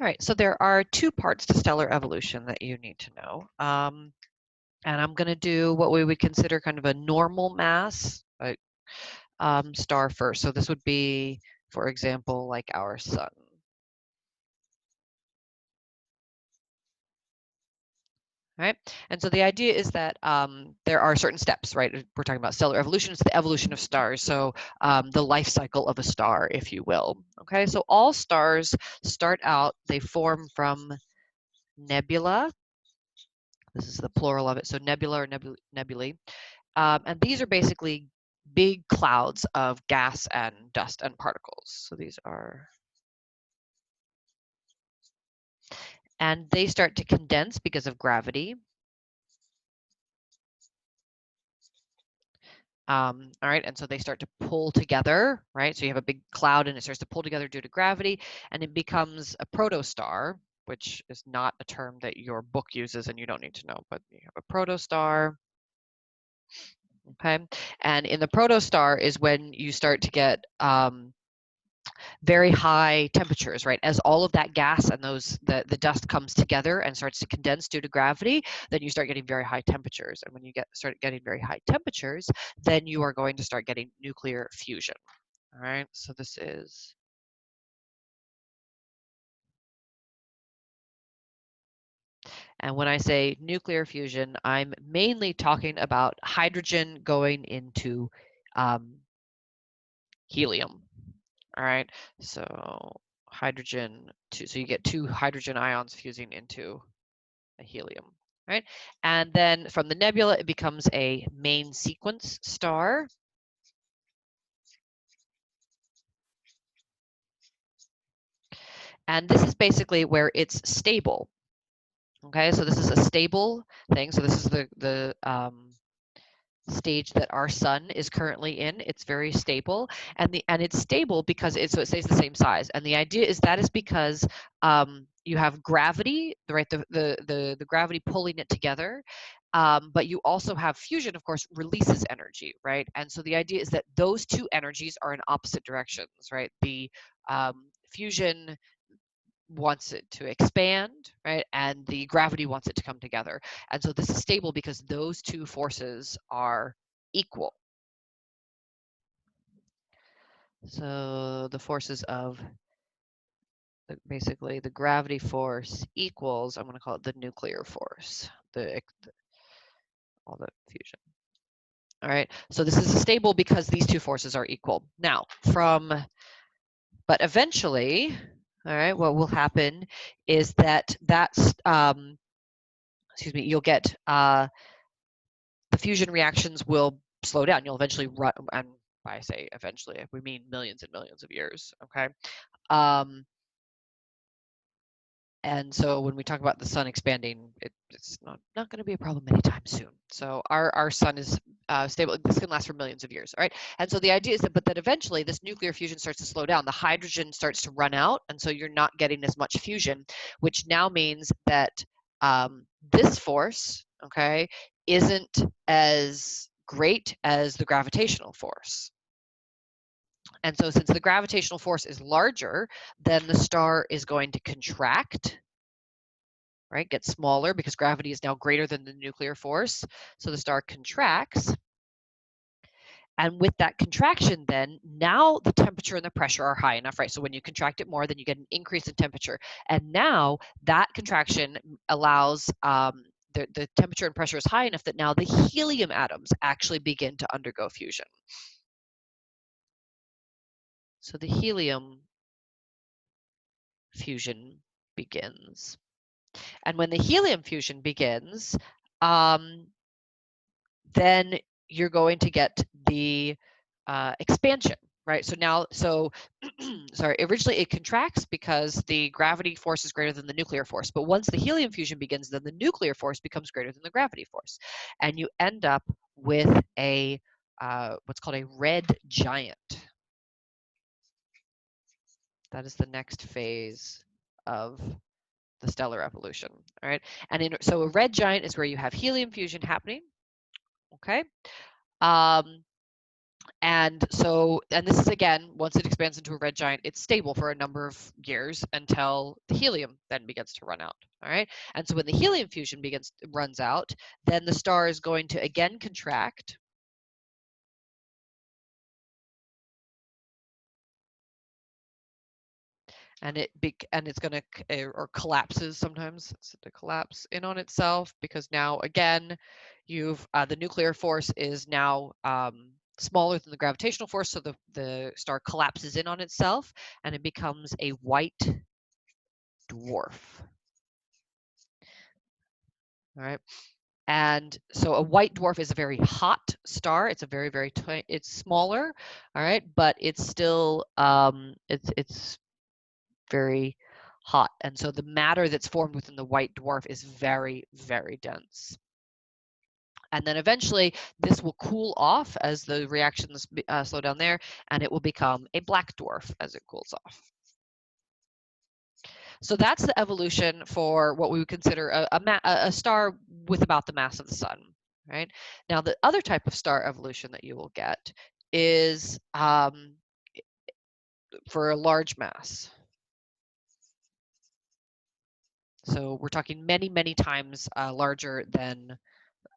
All right, so there are two parts to stellar evolution that you need to know. And I'm going to do what we would consider kind of a normal mass star first. So this would be, for example, like our sun. Right? And so the idea is that there are certain steps, right? We're talking about stellar evolution. It's the evolution of stars. So the life cycle of a star, if you will. Okay, so all stars start out, they form from nebula. This is the plural of it. So nebula or nebulae. And these are basically big clouds of gas and dust and particles. So these are, and they start to condense because of gravity. All right, and so they start to pull together, right? So you have a big cloud and it starts to pull together due to gravity, and it becomes a protostar, which is not a term that your book uses and you don't need to know, but you have a protostar. Okay, and in the protostar is when you start to get very high temperatures, right? As all of that gas and the dust comes together and starts to condense due to gravity, then you start getting very high temperatures. And when you start getting very high temperatures, then you are going to start getting nuclear fusion. All right, so this is, and when I say nuclear fusion, I'm mainly talking about hydrogen going into helium. All right, so hydrogen, so you get two hydrogen ions fusing into a helium, right? And then from the nebula, it becomes a main sequence star. And this is basically where it's stable. Okay, so this is a stable thing. So this is the stage that our sun is currently in. It's very stable, and it's stable because so it stays the same size. And the idea is that is because you have gravity, right? The gravity pulling it together. But you also have fusion, of course, releases energy, right? And so the idea is that those two energies are in opposite directions, right? The fusion wants it to expand, right? And the gravity wants it to come together. And so this is stable because those two forces are equal. So the forces of basically the gravity force equals, I'm going to call it the nuclear force, all the fusion. All right, so this is stable because these two forces are equal. Now, but eventually, all right, what will happen is that excuse me, you'll get the fusion reactions will slow down. You'll eventually run, and I say eventually, we mean millions and millions of years, okay? And so when we talk about the sun expanding, it's not going to be a problem anytime soon. So our sun is stable. This can last for millions of years, all right? And so the idea is that, but that eventually this nuclear fusion starts to slow down. The hydrogen starts to run out, and so you're not getting as much fusion, which now means that this force, okay, isn't as great as the gravitational force. And so since the gravitational force is larger, then the star is going to contract, right? Get smaller because gravity is now greater than the nuclear force. So the star contracts. And with that contraction, then now the temperature and the pressure are high enough, right? So when you contract it more, then you get an increase in temperature. And now that contraction allows the temperature and pressure is high enough that now the helium atoms actually begin to undergo fusion. So the helium fusion begins. And when the helium fusion begins, then you're going to get the expansion, right? So now, sorry, originally it contracts because the gravity force is greater than the nuclear force. But once the helium fusion begins, then the nuclear force becomes greater than the gravity force. And you end up with a what's called a red giant. That is the next phase of the stellar evolution, all right? And so a red giant is where you have helium fusion happening, okay? And so, and this is again, once it expands into a red giant, it's stable for a number of years until the helium then begins to run out. All right. And so when the helium fusion runs out, then the star is going to again contract. And it's going to or collapses sometimes. It's to collapse in on itself because now again, you've the nuclear force is now smaller than the gravitational force, so the star collapses in on itself and it becomes a white dwarf. All right. And so a white dwarf is a very hot star. It's a very, very it's smaller, all right, but it's still it's very hot. And so the matter that's formed within the white dwarf is very, very dense. And then eventually this will cool off as the reactions slow down there, and it will become a black dwarf as it cools off. So that's the evolution for what we would consider a star with about the mass of the sun, right? Now, the other type of star evolution that you will get is for a large mass. So we're talking many, many times larger than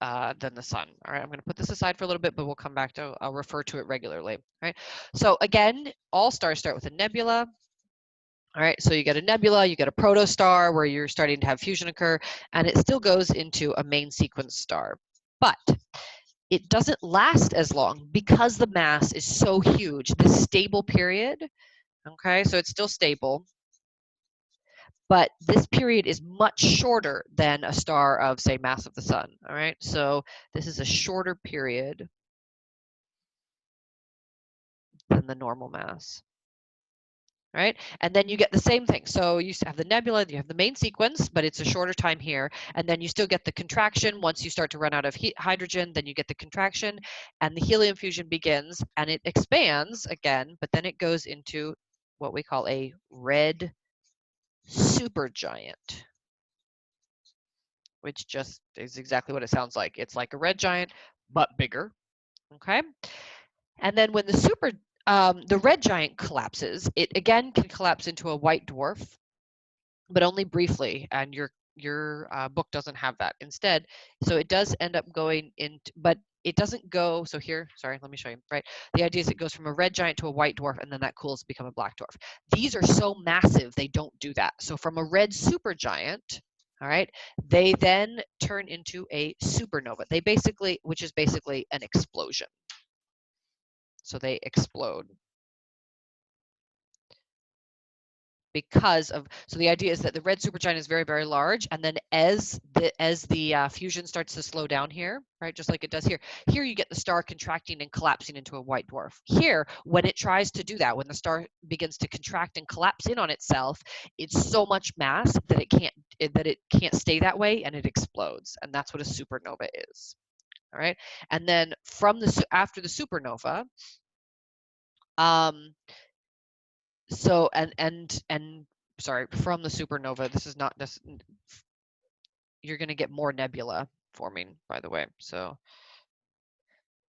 the sun. All right, I'm going to put this aside for a little bit, but we'll come back to, I'll refer to it regularly. All right, so again, all stars start with a nebula. All right, so you get a nebula, you get a protostar where you're starting to have fusion occur, and it still goes into a main sequence star. But it doesn't last as long because the mass is so huge. The stable period, okay, so it's still stable, but this period is much shorter than a star of, say, mass of the sun. All right, so this is a shorter period than the normal mass. Right? And then you get the same thing. So you have the nebula, you have the main sequence, but it's a shorter time here. And then you still get the contraction. Once you start to run out of hydrogen, then you get the contraction and the helium fusion begins and it expands again, but then it goes into what we call a red supergiant, which just is exactly what it sounds like. It's like a red giant, but bigger. Okay. And then when the red giant collapses, it again can collapse into a white dwarf, but only briefly, and your book doesn't have that. Instead, so it does end up going into, but it doesn't go, so here, sorry, let me show you, right? The idea is it goes from a red giant to a white dwarf, and then that cools to become a black dwarf. These are so massive, they don't do that. So from a red supergiant, all right, they then turn into a supernova. They basically, which is basically an explosion. So they explode. Because of, so the idea is that the red supergiant is very, very large, and then as the fusion starts to slow down here, right, just like it does here, you get the star contracting and collapsing into a white dwarf. Here, when it tries to do that, when the star begins to contract and collapse in on itself, it's so much mass that it can't stay that way, and it explodes, and that's what a supernova is. All right, and then after the supernova, so and sorry, from the supernova, this is not this, you're going to get more nebula forming, by the way. So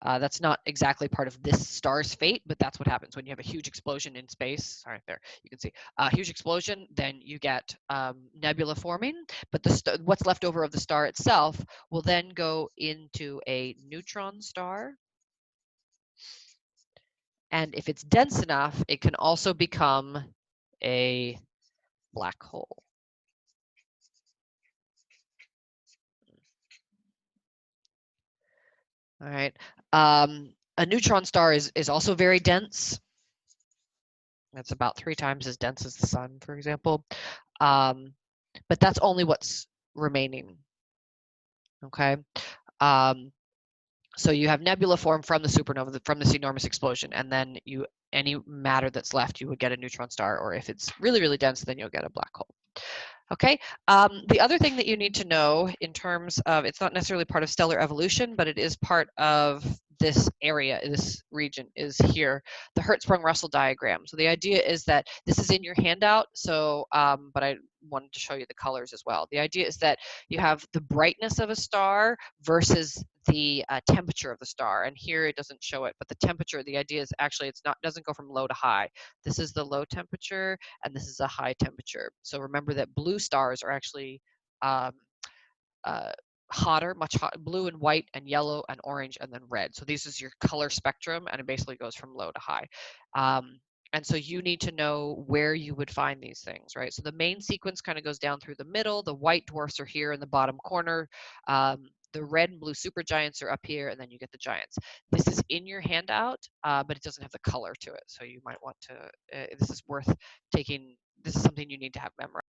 that's not exactly part of this star's fate, but that's what happens when you have a huge explosion in space. Sorry, there you can see a huge explosion, then you get nebula forming, but what's left over of the star itself will then go into a neutron star. And if it's dense enough, it can also become a black hole. All right. A neutron star is also very dense. It's about 3 times as dense as the sun, for example. But that's only what's remaining. Okay. So you have nebula form from the supernova, from this enormous explosion, and then any matter that's left, you would get a neutron star, or if it's really, really dense, then you'll get a black hole. Okay, the other thing that you need to know in terms of, it's not necessarily part of stellar evolution, but it is part of this area, this region, is here, the Hertzsprung-Russell diagram. So the idea is that this is in your handout, so but I wanted to show you the colors as well. The idea is that you have the brightness of a star versus the temperature of the star. And here it doesn't show it, but the temperature, the idea is actually it's not, doesn't go from low to high. This is the low temperature and this is a high temperature. So remember that blue stars are actually um, uh, hotter, much hot, blue and white and yellow and orange and then red. So this is your color spectrum, and it basically goes from low to high. And so you need to know where you would find these things, right? So the main sequence kind of goes down through the middle. The white dwarfs are here in the bottom corner. The red and blue supergiants are up here, and then you get the giants. This is in your handout, but it doesn't have the color to it. So you might want to, this is worth taking, this is something you need to have memorized.